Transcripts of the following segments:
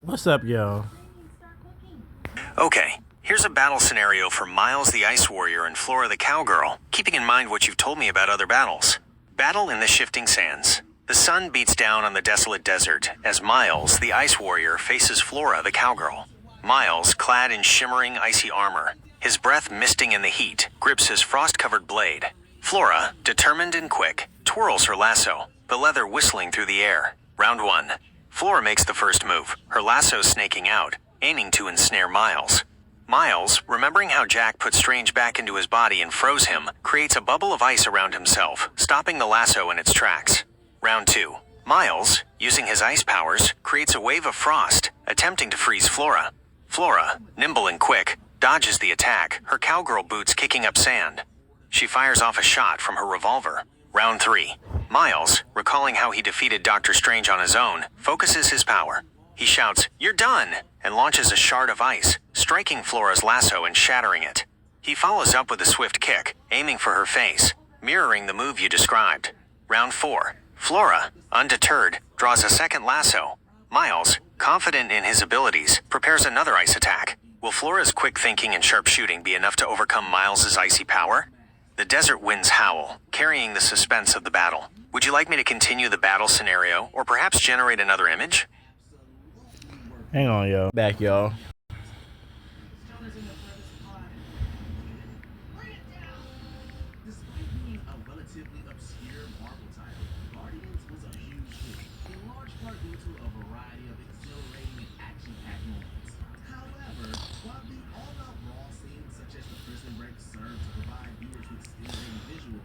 What's up, y'all? Okay, here's a battle scenario for Miles the Ice Warrior and Flora the Cowgirl, keeping in mind what you've told me about other battles. Battle in the shifting sands. The sun beats down on the desolate desert as Miles, the Ice Warrior, faces Flora the Cowgirl. Miles, clad in shimmering icy armor, his breath misting in the heat, grips his frost-covered blade. Flora, determined and quick, twirls her lasso, the leather whistling through the air. Round 1. Flora makes the first move, her lasso snaking out, aiming to ensnare Miles. Miles, remembering how Jack put Strange back into his body and froze him, creates a bubble of ice around himself, stopping the lasso in its tracks. Round 2. Miles, using his ice powers, creates a wave of frost, attempting to freeze Flora. Flora, nimble and quick, dodges the attack, her cowgirl boots kicking up sand. She fires off a shot from her revolver. Round 3. Miles, recalling how he defeated Doctor Strange on his own, focuses his power. He shouts, "You're done!" and launches a shard of ice, striking Flora's lasso and shattering it. He follows up with a swift kick, aiming for her face, mirroring the move you described. Round 4. Flora, undeterred, draws a second lasso. Miles, confident in his abilities, prepares another ice attack. Will Flora's quick thinking and sharp shooting be enough to overcome Miles's icy power? The desert winds howl, carrying the suspense of the battle. Would you like me to continue the battle scenario, or perhaps generate another image? Hang on, y'all. Back, y'all.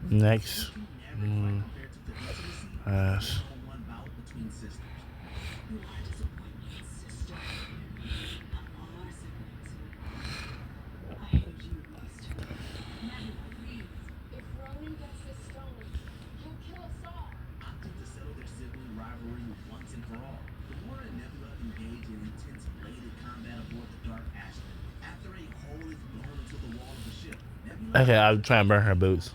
Next. Pass. Okay, I'm trying to burn her boots.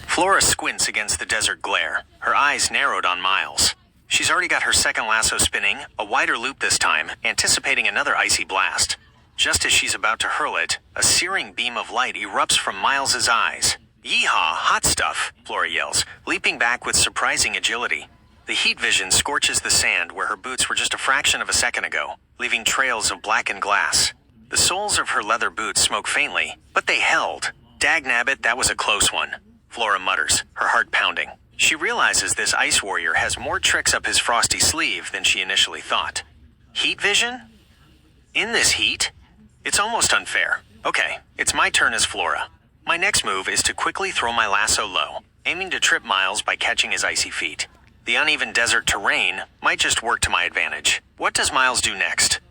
Flora squints against the desert glare, her eyes narrowed on Miles. She's already got her second lasso spinning, a wider loop this time, anticipating another icy blast. Just as she's about to hurl it, a searing beam of light erupts from Miles's eyes. "Yeehaw, hot stuff," Flora yells, leaping back with surprising agility. The heat vision scorches the sand where her boots were just a fraction of a second ago, leaving trails of blackened glass. The soles of her leather boots smoke faintly, but they held. "Dagnabbit, that was a close one," Flora mutters, her heart pounding. She realizes this ice warrior has more tricks up his frosty sleeve than she initially thought. Heat vision? In this heat? It's almost unfair. Okay, it's my turn as Flora. My next move is to quickly throw my lasso low, aiming to trip Miles by catching his icy feet. The uneven desert terrain might just work to my advantage. What does Miles do next?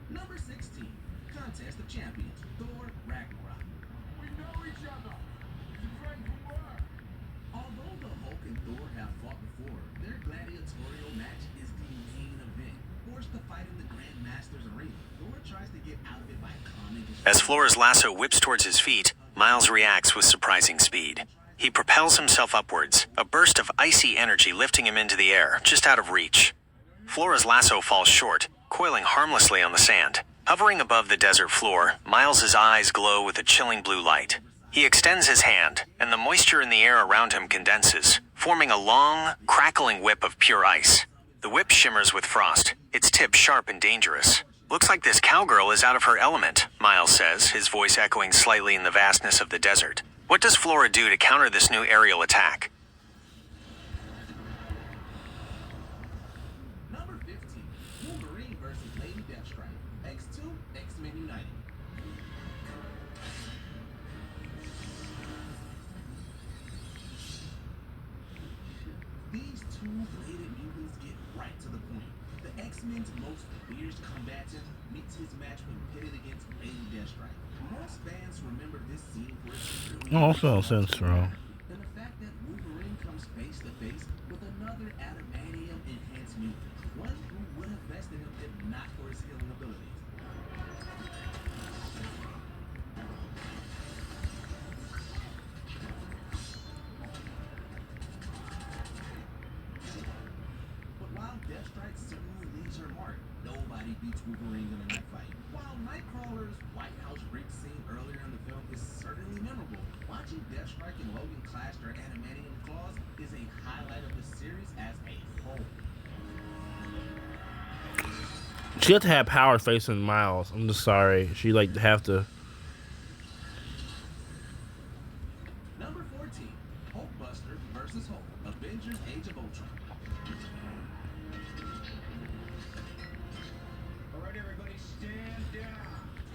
Number 16, Contest of Champions, Thor Ragnarok. We know each other. Although the Hulk and Thor have fought before, their gladiatorial match is the main event. Forced to fight in the Grand Masters arena, Thor tries to get out of it by calming his... As Flora's lasso whips towards his feet, Miles reacts with surprising speed. He propels himself upwards, a burst of icy energy lifting him into the air, just out of reach. Flora's lasso falls short, coiling harmlessly on the sand. Hovering above the desert floor, Miles's eyes glow with a chilling blue light. He extends his hand, and the moisture in the air around him condenses, forming a long, crackling whip of pure ice. The whip shimmers with frost, its tip sharp and dangerous. "Looks like this cowgirl is out of her element," Miles says, his voice echoing slightly in the vastness of the desert. What does Flora do to counter this new aerial attack? Number 15, Wolverine versus Lady Deathstrike. X2, X-Men United. These two bladed mutants get right to the point. The X-Men's most fierce combatant meets his match when pitted against Lady Deathstrike. Most fans remember this scene for its Oh, also sense wrong. and the fact that Wolverine comes face to face with another adamantium-enhanced mutant, one who would have bested him if not for his healing abilities. But while Deathstrike certainly leaves her mark, nobody beats Wolverine in a night fight. While Nightcrawler's White House break scene earlier in the film is certainly memorable, watching Deathstrike and Logan clash their adamantium claws is a highlight of the series as a whole. She had to have power facing Miles. I'm just sorry. She like have to. Number 14, Hulkbuster versus Hulk, Avengers Age of Ultron. Alright everybody, stand down.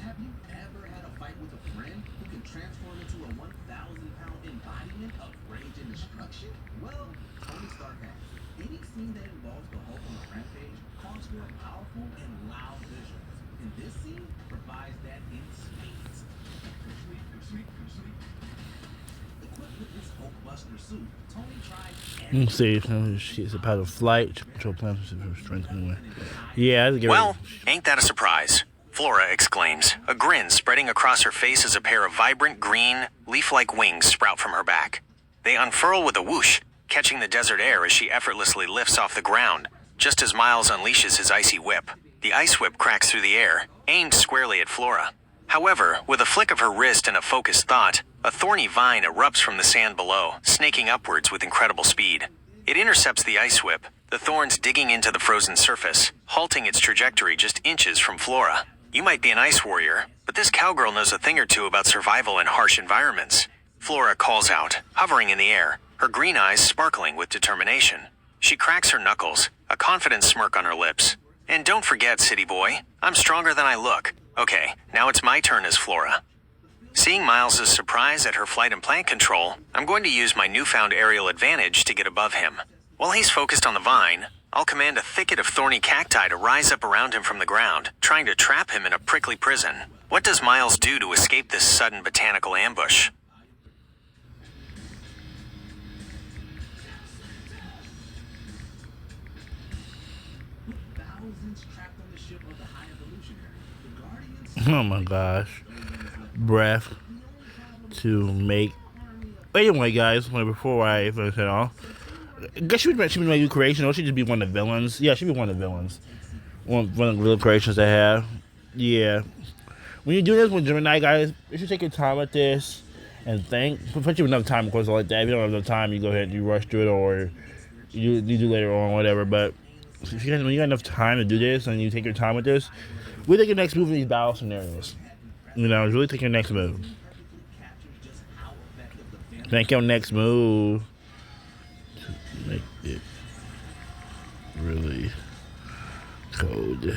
Have you ever had a fight with a friend who can transform into a 1,000-pound embodiment of rage and destruction? Well, Tony Stark has. Any scene that involves the Hulk on a rampage calls for powerful and loud visuals. And this scene provides that in spades. Equipped with his Hulkbuster suit, Tony tried Let's see. She's about to flight. Control plans for strength anyway. Yeah, I Well, ain't that a surprise? Flora exclaims, a grin spreading across her face as a pair of vibrant green, leaf-like wings sprout from her back. They unfurl with a whoosh, catching the desert air as she effortlessly lifts off the ground, just as Miles unleashes his icy whip. The ice whip cracks through the air, aimed squarely at Flora. However, with a flick of her wrist and a focused thought, a thorny vine erupts from the sand below, snaking upwards with incredible speed. It intercepts the ice whip, the thorns digging into the frozen surface, halting its trajectory just inches from Flora. You might be an ice warrior, but this cowgirl knows a thing or two about survival in harsh environments. Flora calls out, hovering in the air, her green eyes sparkling with determination. She cracks her knuckles, a confident smirk on her lips. And don't forget, city boy, I'm stronger than I look. Okay, now it's my turn as Flora. Seeing Miles' surprise at her flight and plant control, I'm going to use my newfound aerial advantage to get above him. While he's focused on the vine, I'll command a thicket of thorny cacti to rise up around him from the ground, trying to trap him in a prickly prison. What does Miles do to escape this sudden botanical ambush? With thousands trapped on the ship of the High Evolutionary, the Guardians oh my gosh. Breath to make. Anyway, guys, before I finish it off, I guess she would be my new creation, or she'd just be one of the villains. Yeah, she'd be one of the villains. One of the real creations they have. Yeah. When you do this with Gemini, guys, you should take your time with this and think. Especially with enough time, of course, like that. If you don't have enough time, you go ahead and you rush through it, or you do later on, whatever. But if when you got enough time to do this and you take your time with this, we take your next move in these battle scenarios. You know, really take your next move. Think your next move to make it really cold.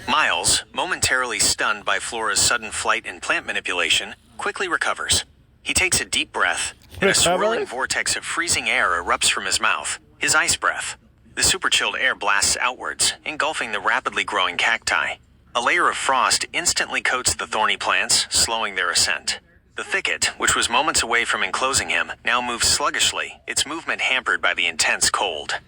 Miles, momentarily stunned by Flora's sudden flight and plant manipulation, quickly recovers. He takes a deep breath, and a swirling vortex of freezing air erupts from his mouth, his ice breath. The super-chilled air blasts outwards, engulfing the rapidly growing cacti. A layer of frost instantly coats the thorny plants, slowing their ascent. The thicket, which was moments away from enclosing him, now moves sluggishly, its movement hampered by the intense cold.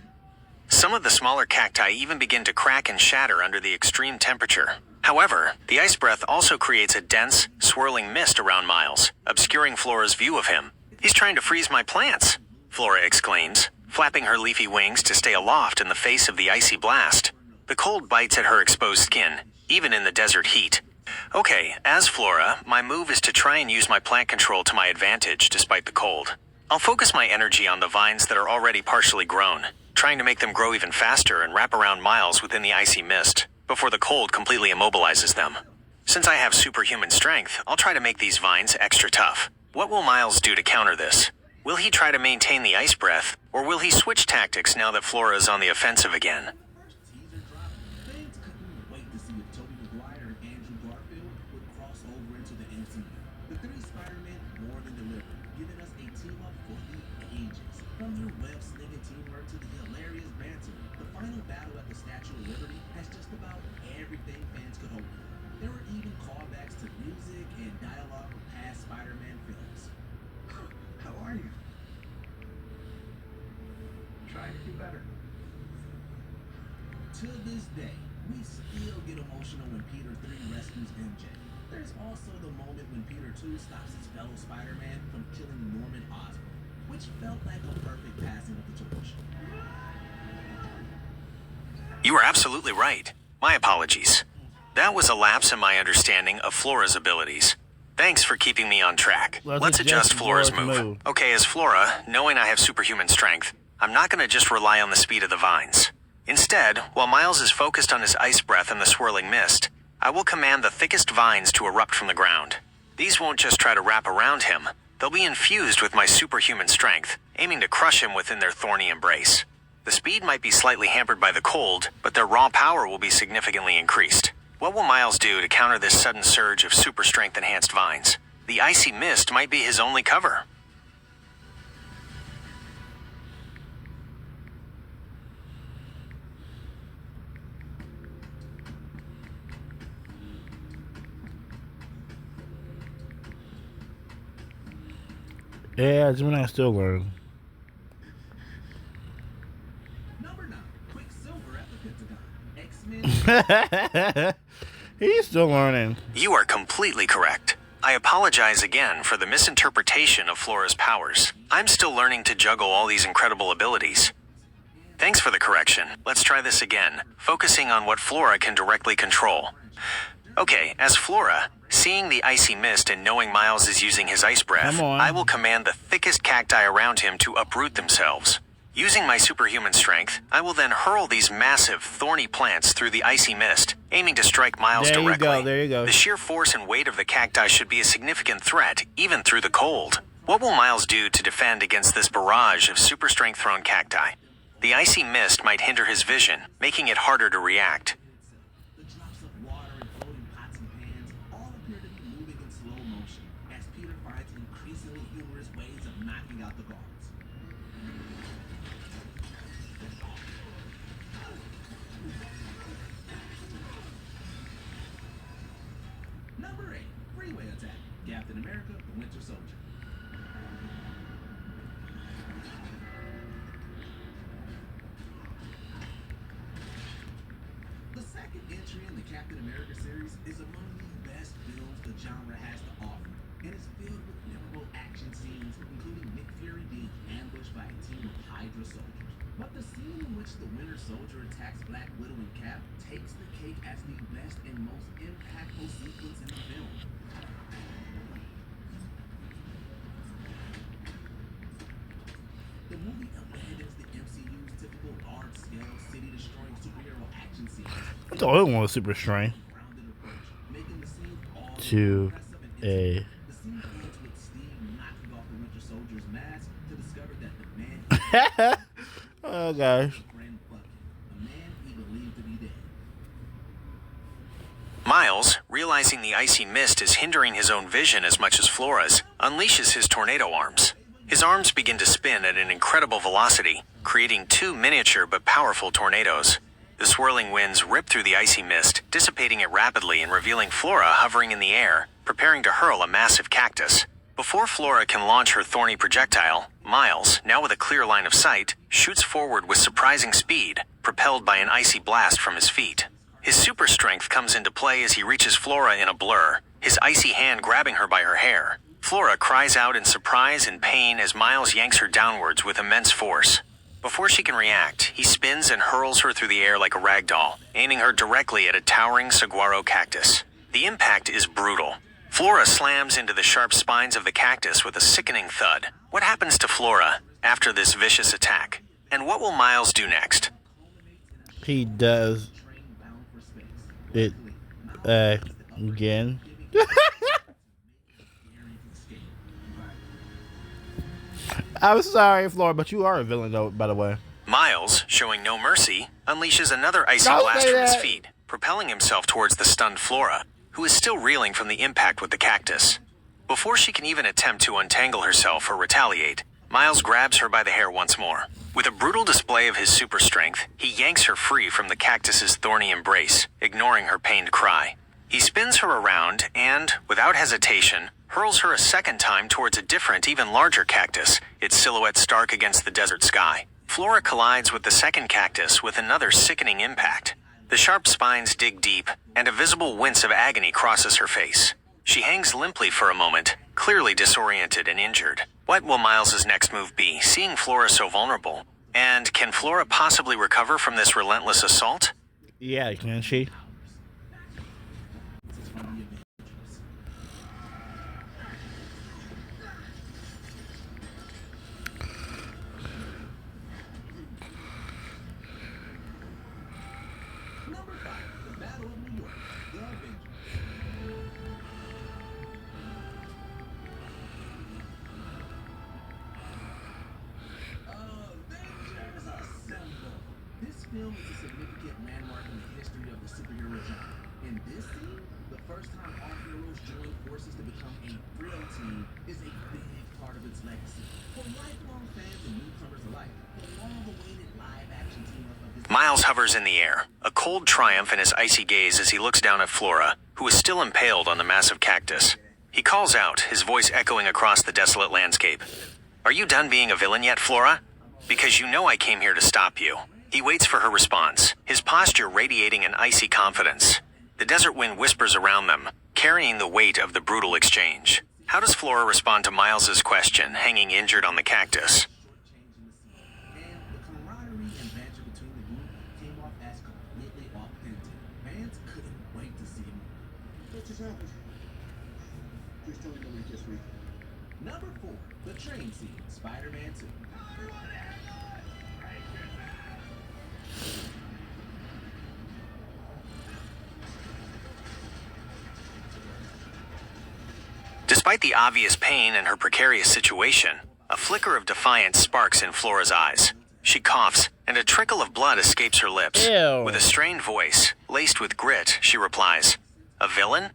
Some of the smaller cacti even begin to crack and shatter under the extreme temperature. However, the ice breath also creates a dense, swirling mist around Miles, obscuring Flora's view of him. "He's trying to freeze my plants," Flora exclaims, flapping her leafy wings to stay aloft in the face of the icy blast. The cold bites at her exposed skin, even in the desert heat. Okay, as Flora, my move is to try and use my plant control to my advantage despite the cold. I'll focus my energy on the vines that are already partially grown, trying to make them grow even faster and wrap around Miles within the icy mist, before the cold completely immobilizes them. Since I have superhuman strength, I'll try to make these vines extra tough. What will Miles do to counter this? Will he try to maintain the ice breath, or will he switch tactics now that Flora is on the offensive again? teaser drop, fans couldn't wait to see if Tobey Maguire and Andrew Garfield would cross over into the MCU. The three Spider-Men more than delivered, giving us a team-up for the ages. From their web-slinging teamwork to the hilarious banter, the final battle at the Statue of Liberty has just about everything fans could hope for. There were music and dialogue from past Spider-Man films. How are you? Trying to do better. To this day, we still get emotional when Peter 3 rescues MJ. There's also the moment when Peter 2 stops his fellow Spider-Man from killing Norman Osborn, which felt like a perfect passing of the torch. You are absolutely right. My apologies. That was a lapse in my understanding of Flora's abilities. Thanks for keeping me on track. Let's adjust Flora's move. Okay, as Flora, knowing I have superhuman strength, I'm not going to just rely on the speed of the vines. Instead, while Miles is focused on his ice breath and the swirling mist, I will command the thickest vines to erupt from the ground. These won't just try to wrap around him. They'll be infused with my superhuman strength, aiming to crush him within their thorny embrace. The speed might be slightly hampered by the cold, but their raw power will be significantly increased. What will Miles do to counter this sudden surge of super strength enhanced vines? The icy mist might be his only cover. Yeah, Gemini still learning. Number 9, Quicksilver at the Pentagon. X-Men. He's still learning. You are completely correct. I apologize again for the misinterpretation of Flora's powers. I'm still learning to juggle all these incredible abilities. Thanks for the correction. Let's try this again, focusing on what Flora can directly control. Okay, as Flora, seeing the icy mist and knowing Miles is using his ice breath, I will command the thickest cacti around him to uproot themselves. Using my superhuman strength, I will then hurl these massive, thorny plants through the icy mist, aiming to strike Miles directly. There you go. The sheer force and weight of the cacti should be a significant threat, even through the cold. What will Miles do to defend against this barrage of super strength-thrown cacti? The icy mist might hinder his vision, making it harder to react. The drops of water and floating pots and pans all appear to be moving in slow motion as Peter finds increasingly humorous ways of knocking out the guards. Number 8, Freeway Attack. Captain America, the Winter Soldier. The second entry in the Captain America series is among the best films the genre has to offer, and is filled with memorable action scenes, including Nick Fury being ambushed by a team of Hydra soldiers. But the scene in which the Winter Soldier attacks Black Widow and Cap takes the cake as the best and most impactful sequence in the film. The movie abandons the MCU's typical large-scale, city-destroying superhero action scenes. That's all I want with super strength. Grounded approach, making the scene all To impressive and a intimate. The scene ends with Steve knocking off the Winter Soldier's mask to discover that the man oh gosh. friend Bucky, a man he believed to be dead. Miles, realizing the icy mist is hindering his own vision as much as Flora's, unleashes his tornado arms. His arms begin to spin at an incredible velocity, creating two miniature but powerful tornadoes. The swirling winds rip through the icy mist, dissipating it rapidly and revealing Flora hovering in the air, preparing to hurl a massive cactus. Before Flora can launch her thorny projectile, Miles, now with a clear line of sight, shoots forward with surprising speed, propelled by an icy blast from his feet. His super strength comes into play as he reaches Flora in a blur, his icy hand grabbing her by her hair. Flora cries out in surprise and pain as Miles yanks her downwards with immense force. Before she can react, he spins and hurls her through the air like a rag doll, aiming her directly at a towering saguaro cactus. The impact is brutal. Flora slams into the sharp spines of the cactus with a sickening thud. What happens to Flora after this vicious attack? And what will Miles do next? He does it again. I'm sorry, Flora, but you are a villain, though, by the way. Miles, showing no mercy, unleashes another icy Don't blast say from his that. feet, propelling himself towards the stunned Flora, who is still reeling from the impact with the cactus. Before she can even attempt to untangle herself or retaliate, Miles grabs her by the hair once more. With a brutal display of his super strength, he yanks her free from the cactus's thorny embrace, ignoring her pained cry. He spins her around and, without hesitation, hurls her a second time towards a different, even larger cactus, its silhouette stark against the desert sky. Flora collides with the second cactus with another sickening impact. The sharp spines dig deep, and a visible wince of agony crosses her face. She hangs limply for a moment, clearly disoriented and injured. What will Miles's next move be, seeing Flora so vulnerable? And can Flora possibly recover from this relentless assault? Yeah, can she? Number 5, the Battle of New York, the Avengers. Avengers Assemble! This film is a significant landmark in the history of the superhero genre. In this scene, the first time our heroes join forces to become a real team is a big part of its legacy. For lifelong fans and newcomers alike, the long-awaited live-action team-up of this... Miles hovers in the air, a cold triumph in his icy gaze as he looks down at Flora, who is still impaled on the massive cactus. He calls out, his voice echoing across the desolate landscape. Are you done being a villain yet, Flora? Because you know I came here to stop you. He waits for her response, his posture radiating an icy confidence. The desert wind whispers around them, carrying the weight of the brutal exchange. How does Flora respond to Miles's question, hanging injured on the cactus? And the camaraderie and banter between the group came off as completely authentic. Fans couldn't wait to see him. What just happened? Please tell me nobody gets me. Number 4, the train scene, Spider-Man 2. Despite the obvious pain and her precarious situation, a flicker of defiance sparks in Flora's eyes. She coughs, and a trickle of blood escapes her lips. Ew. With a strained voice, laced with grit, she replies, "A villain?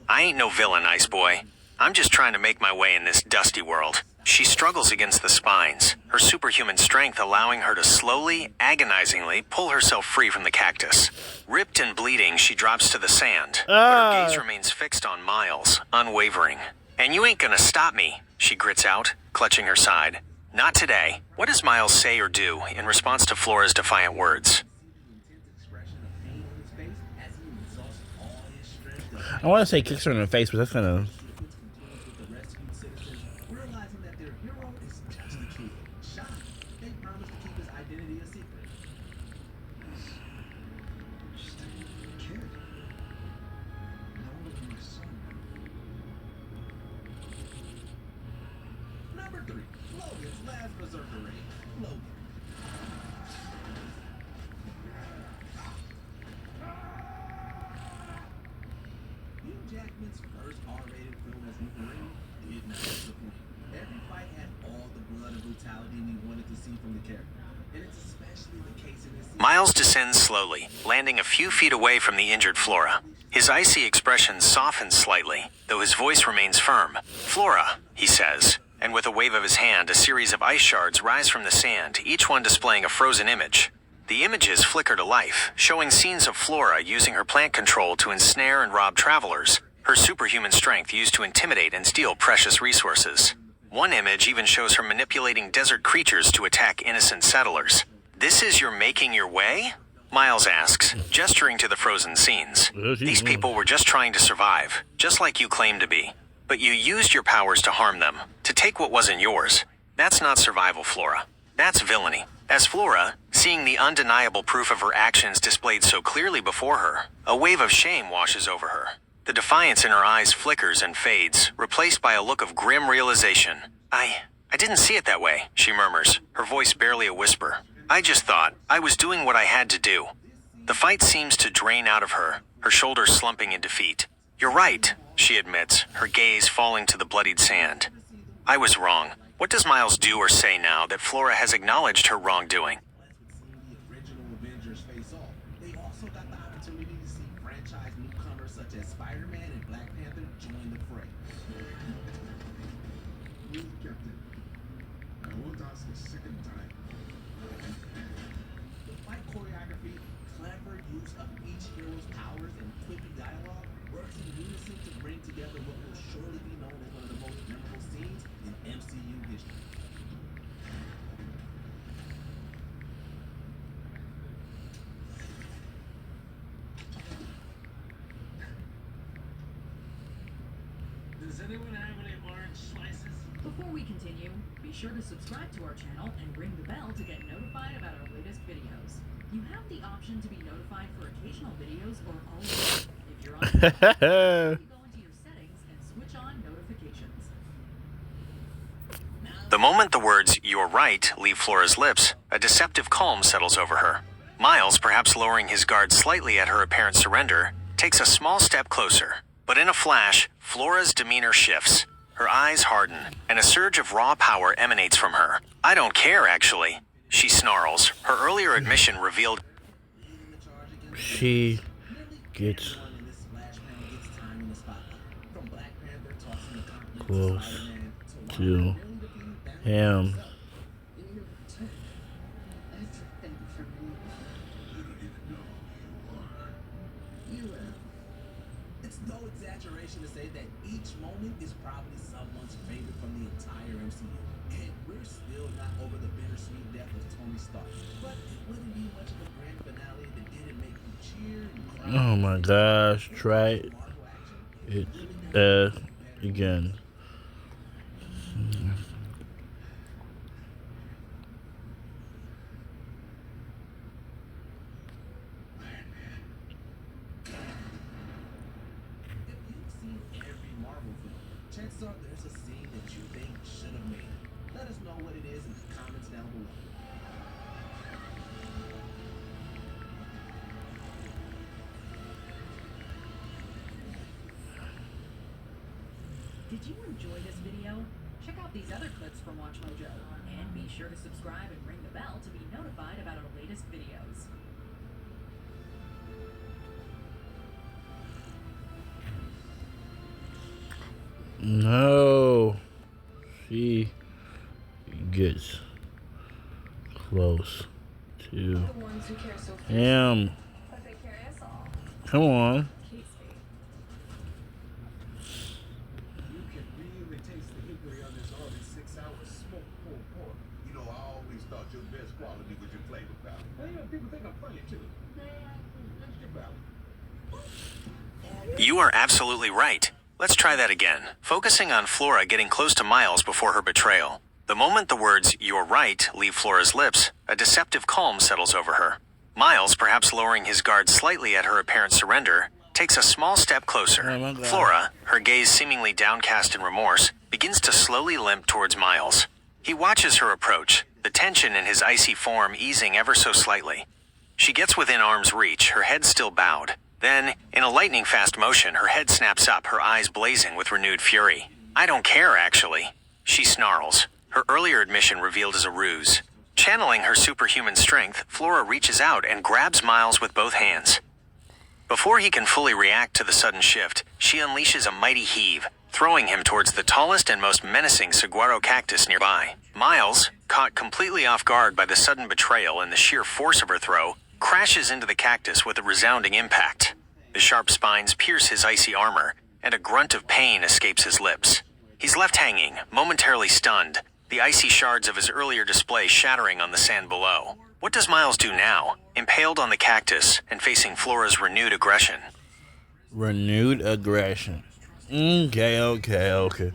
I ain't no villain, Ice Boy. I'm just trying to make my way in this dusty world." She struggles against the spines, her superhuman strength allowing her to slowly, agonizingly pull herself free from the cactus. Ripped and bleeding, she drops to the sand, but her gaze remains fixed on Miles, unwavering. "And you ain't gonna stop me," she grits out, clutching her side. "Not today." What does Miles say or do in response to Flora's defiant words? I want to say kicks her in the face, but that's kind of... Realizing that their hero is just a kid. Shocked, they promised to keep his identity a secret. Just a kid. No one was my son. Number 3, Logan's last berserker raid, Logan. Hugh Jackman's first R-rated film as Wolverine did not disappoint. Every fight had all the blood and brutality we wanted to see from the character. And it's especially the case in this scene. Miles descends slowly, landing a few feet away from the injured Flora. His icy expression softens slightly, though his voice remains firm. "Flora," he says, and with a wave of his hand, a series of ice shards rise from the sand, each one displaying a frozen image. The images flicker to life, showing scenes of Flora using her plant control to ensnare and rob travelers, her superhuman strength used to intimidate and steal precious resources. One image even shows her manipulating desert creatures to attack innocent settlers. "This is your making your way?" Miles asks, gesturing to the frozen scenes. "These people were just trying to survive, just like you claimed to be. But you used your powers to harm them, to take what wasn't yours. That's not survival, Flora. That's villainy." As Flora, seeing the undeniable proof of her actions displayed so clearly before her, a wave of shame washes over her. The defiance in her eyes flickers and fades, replaced by a look of grim realization. I didn't see it that way," she murmurs, her voice barely a whisper. "I just thought I was doing what I had to do." The fight seems to drain out of her, her shoulders slumping in defeat. "You're right," she admits, her gaze falling to the bloodied sand. "I was wrong." What does Miles do or say now that Flora has acknowledged her wrongdoing? Seeing the original Avengers face off, they also got the opportunity to see franchise newcomers such as Spider-Man and Black Panther join the fray. Please, Captain. I won't ask a second time. The fight choreography, clever use of each hero's powers, and quippy dialogue works in unison to bring together what will surely be known as one of the most memorable scenes in MCU history. Does anyone have any orange slices? Before we continue, be sure to subscribe to our channel and ring the bell to get notified about our latest videos. You have the option to be notified for occasional videos or all of them. If you're on you go into your settings and switch on notifications. The moment the words, "You're right," leave Flora's lips, a deceptive calm settles over her. Miles, perhaps lowering his guard slightly at her apparent surrender, takes a small step closer. But in a flash, Flora's demeanor shifts. Her eyes harden, and a surge of raw power emanates from her. "I don't care, actually," she snarls. Her earlier admission revealed Leading the charge against She nearly gets everyone in this splash panel gets time in the spotlight. From Black Panther tossing the gauntlet Close Spider-Man to Wanda nearly defeating Thanos him. himself. You took everything from me. It's no exaggeration to say that each moment is probably someone's favorite from the entire MCU. And we're still not over the bittersweet death of Tony Stark. But it wouldn't be much of a grand finale that didn't make you cheer and cry. Oh my gosh, try Marvel action it really does again. If you've seen every Marvel film, chances are there's a scene that you think should have made it. Let us know what it is in the comments down below. Did you enjoy this video? Check out these other clips from Watch Mojo. And be sure to subscribe and ring the bell to be notified about our latest videos. No, she gets close to The ones who care so him. but they carry us all. Come on. Kate Spade. You can really taste the hickory on this all in 6 hours smoked pulled pork. You know, I always thought your best quality was your flavor palette. Now, you know, people think I'm funny too. That's your value. You are absolutely right. Let's try that again, focusing on Flora getting close to Miles before her betrayal. The moment the words, "You're right," leave Flora's lips, a deceptive calm settles over her. Miles, perhaps lowering his guard slightly at her apparent surrender, takes a small step closer. Oh my God. Flora, her gaze seemingly downcast in remorse, begins to slowly limp towards Miles. He watches her approach, the tension in his icy form easing ever so slightly. She gets within arm's reach, her head still bowed. Then, in a lightning-fast motion, her head snaps up, her eyes blazing with renewed fury. "I don't care, actually," she snarls, her earlier admission revealed as a ruse. Channeling her superhuman strength, Flora reaches out and grabs Miles with both hands. Before he can fully react to the sudden shift, she unleashes a mighty heave, throwing him towards the tallest and most menacing saguaro cactus nearby. Miles, caught completely off guard by the sudden betrayal and the sheer force of her throw, crashes into the cactus with a resounding impact. The sharp spines pierce his icy armor, and a grunt of pain escapes his lips. He's left hanging, momentarily stunned, the icy shards of his earlier display shattering on the sand below. What does Miles do now, impaled on the cactus and facing Flora's renewed aggression? Renewed aggression. Okay. Just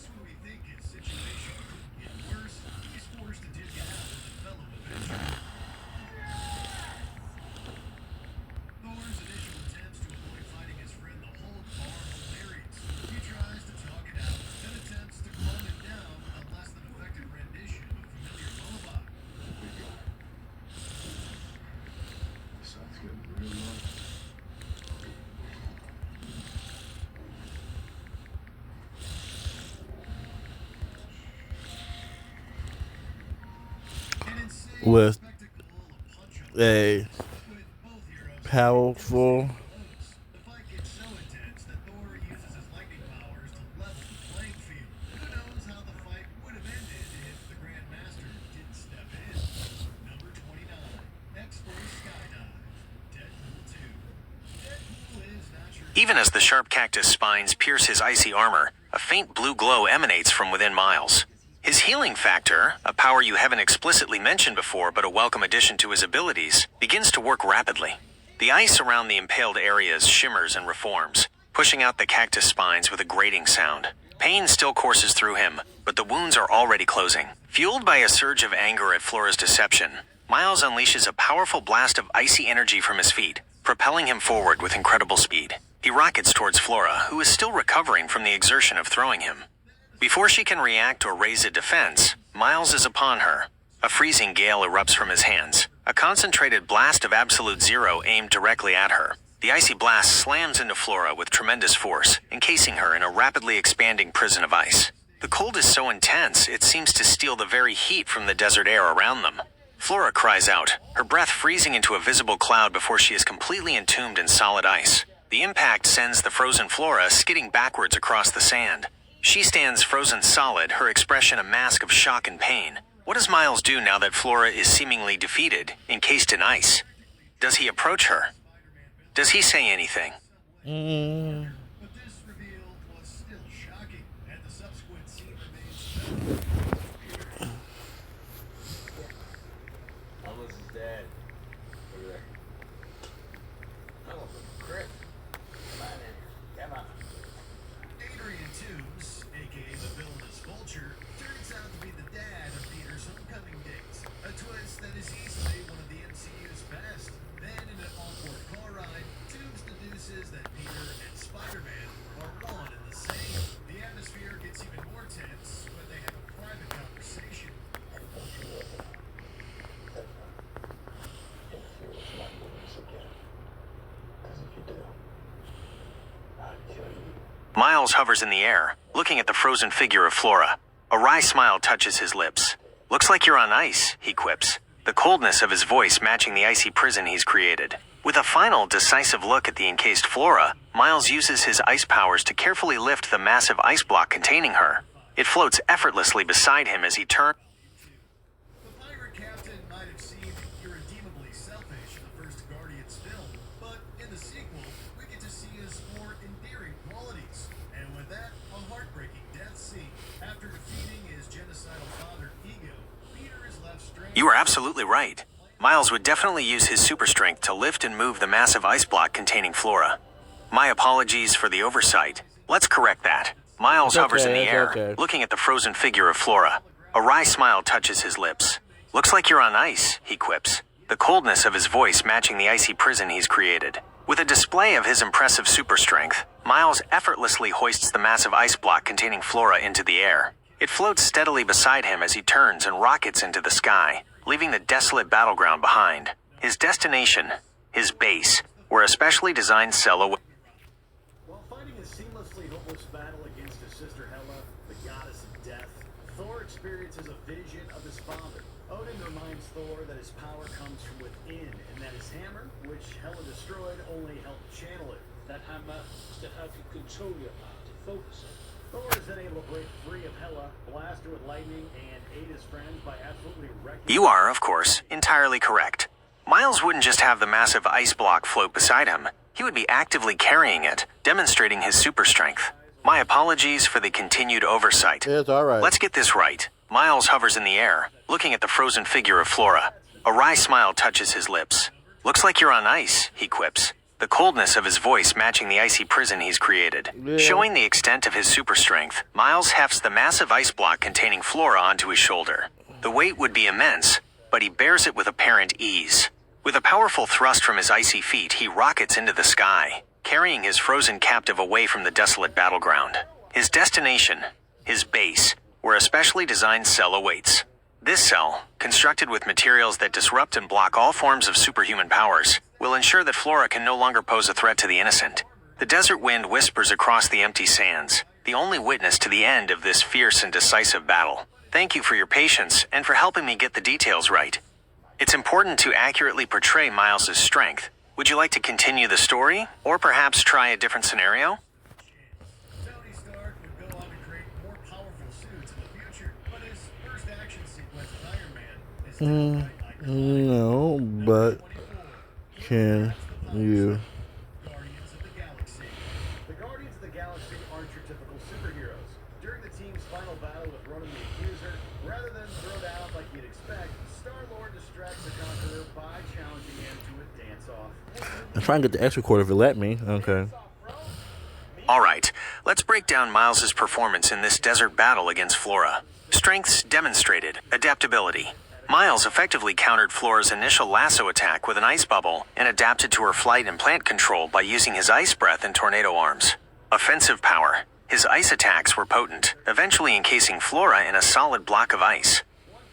when we think his situation could get worse, he's forced to dig it out with a fellow Avenger. Thor's initial attempts to avoid fighting his friend the Hulk are hilarious. He tries to talk it out, then attempts to calm him down with a less than effective rendition of a familiar lullaby. Sun's getting real low. An insane With spectacle of punch-up a with both heroes powerful The fight gets so intense that Thor uses his lightning powers to level the playing field. Who knows how the fight would have ended if the Grand Master didn't step in. Number 29, X-Force Skydive, Deadpool 2. Deadpool is Even as the sharp cactus spines pierce his icy armor, a faint blue glow emanates from within Miles. His healing factor, a power you haven't explicitly mentioned before but a welcome addition to his abilities, begins to work rapidly. The ice around the impaled areas shimmers and reforms, pushing out the cactus spines with a grating sound. Pain still courses through him, but the wounds are already closing. Fueled by a surge of anger at Flora's deception, Miles unleashes a powerful blast of icy energy from his feet, propelling him forward with incredible speed. He rockets towards Flora, who is still recovering from the exertion of throwing him. Before she can react or raise a defense, Miles is upon her. A freezing gale erupts from his hands, a concentrated blast of absolute zero aimed directly at her. The icy blast slams into Flora with tremendous force, encasing her in a rapidly expanding prison of ice. The cold is so intense, it seems to steal the very heat from the desert air around them. Flora cries out, her breath freezing into a visible cloud before she is completely entombed in solid ice. The impact sends the frozen Flora skidding backwards across the sand. She stands frozen solid, her expression a mask of shock and pain. What does Miles do now that Flora is seemingly defeated, encased in ice? Does he approach her? Does he say anything? But this reveal was still shocking, and the subsequent scene remains Almost is dead. Over there. Oh, Chris. Come on in. Come on. Adrian Toombs, aka the villainous Vulture, turns out to be the dad of Peter's homecoming date. A twist that is easily one of the MCU's best. Then, in an awkward car ride, Toombs deduces that Peter and Spider-Man are one and the same. The atmosphere gets even more tense when they have a private conversation. Miles hovers in the air, looking at the frozen figure of Flora. A wry smile touches his lips. Looks like you're on ice, he quips, the coldness of his voice matching the icy prison he's created. With a final, decisive look at the encased Flora, Miles uses his ice powers to carefully lift the massive ice block containing her. It floats effortlessly beside him as he turns. The pirate captain might have seemed irredeemably selfish in the first Guardians film, but in the sequel, we get to see his more endearing qualities. And with that, a heartbreaking death scene. After defeating his genocidal father, Ego, Peter is left stranded. You are absolutely right. Miles would definitely use his super strength to lift and move the massive ice block containing Flora. My apologies for the oversight. Let's correct that. Miles hovers in the air, looking at the frozen figure of Flora. A wry smile touches his lips. Looks like you're on ice, he quips, the coldness of his voice matching the icy prison he's created. With a display of his impressive super strength, Miles effortlessly hoists the massive ice block containing Flora into the air. It floats steadily beside him as he turns and rockets into the sky, leaving the desolate battleground behind. His destination, his base, where a specially designed cell awaits. While fighting a seamlessly hopeless battle against his sister Hela, the goddess of death, Thor experiences a vision of his father. Odin reminds Thor that his power comes from within, and that his hammer, which Hela destroyed, only helped channel it. That hammer is to help you control your power, to focus it. Thor is then able to break free of Hela, blast her with lightning, and aid his friends by absolutely wrecking. You are, of course, entirely correct. Miles wouldn't just have the massive ice block float beside him. He would be actively carrying it, demonstrating his super strength. My apologies for the continued oversight. It's alright. Let's get this right. Miles hovers in the air, looking at the frozen figure of Flora. A wry smile touches his lips. Looks like you're on ice, he quips, the coldness of his voice matching the icy prison he's created. Yeah. Showing the extent of his super strength, Miles hefts the massive ice block containing Flora onto his shoulder. The weight would be immense, but he bears it with apparent ease. With a powerful thrust from his icy feet, he rockets into the sky, carrying his frozen captive away from the desolate battleground. His destination, his base, where a specially designed cell awaits. This cell, constructed with materials that disrupt and block all forms of superhuman powers, will ensure that Flora can no longer pose a threat to the innocent. The desert wind whispers across the empty sands, the only witness to the end of this fierce and decisive battle. Thank you for your patience and for helping me get the details right. It's important to accurately portray Miles' strength. Would you like to continue the story, or perhaps try a different scenario? Tony Stark would go on to create more powerful suits in the future, but his first action sequence as Iron Man is downright iconic. No, but can you Guardians of the Galaxy. The Guardians of the Galaxy aren't your typical superheroes. During the team's final battle with Ronan the Accuser, rather than throw down like you'd expect, Star-Lord distracts the Conqueror by challenging him to a dance-off. I'm trying to get the X recorder if it let me. Okay. Alright, let's break down Miles' performance in this desert battle against Flora. Strengths demonstrated, adaptability. Miles effectively countered Flora's initial lasso attack with an ice bubble and adapted to her flight and plant control by using his ice breath and tornado arms. Offensive power. His ice attacks were potent, eventually encasing Flora in a solid block of ice.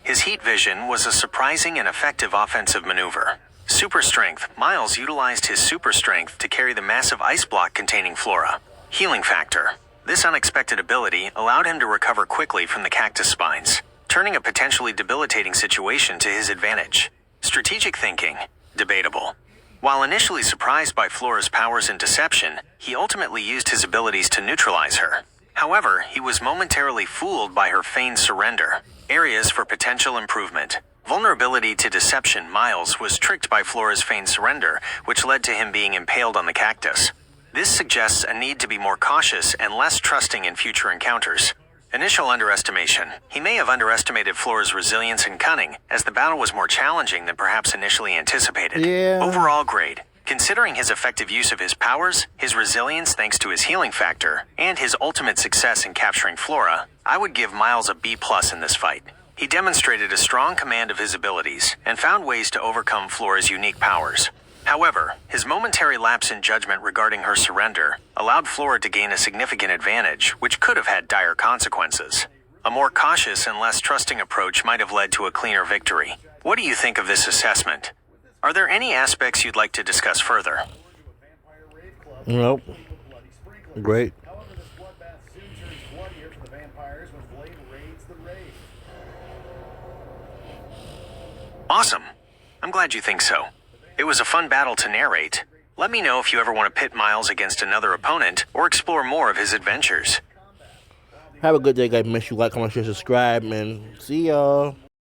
His heat vision was a surprising and effective offensive maneuver. Super strength. Miles utilized his super strength to carry the massive ice block containing Flora. Healing factor. This unexpected ability allowed him to recover quickly from the cactus spines, turning a potentially debilitating situation to his advantage. Strategic thinking. Debatable. While initially surprised by Flora's powers and deception, he ultimately used his abilities to neutralize her. However, he was momentarily fooled by her feigned surrender. Areas for potential improvement. Vulnerability to deception. Miles was tricked by Flora's feigned surrender, which led to him being impaled on the cactus. This suggests a need to be more cautious and less trusting in future encounters. Initial underestimation. He may have underestimated Flora's resilience and cunning, as the battle was more challenging than perhaps initially anticipated. Yeah. Overall grade. Considering his effective use of his powers, his resilience thanks to his healing factor, and his ultimate success in capturing Flora, I would give Miles a B+ in this fight. He demonstrated a strong command of his abilities and found ways to overcome Flora's unique powers. However, his momentary lapse in judgment regarding her surrender allowed Flora to gain a significant advantage, which could have had dire consequences. A more cautious and less trusting approach might have led to a cleaner victory. What do you think of this assessment? Are there any aspects you'd like to discuss further? Nope. Great. However, this bloodbath soon turns bloodier for the vampires when Blade raids the raid. Awesome. I'm glad you think so. It was a fun battle to narrate. Let me know if you ever want to pit Miles against another opponent or explore more of his adventures. Have a good day, guys. Make sure you like, comment, share, subscribe, and see y'all.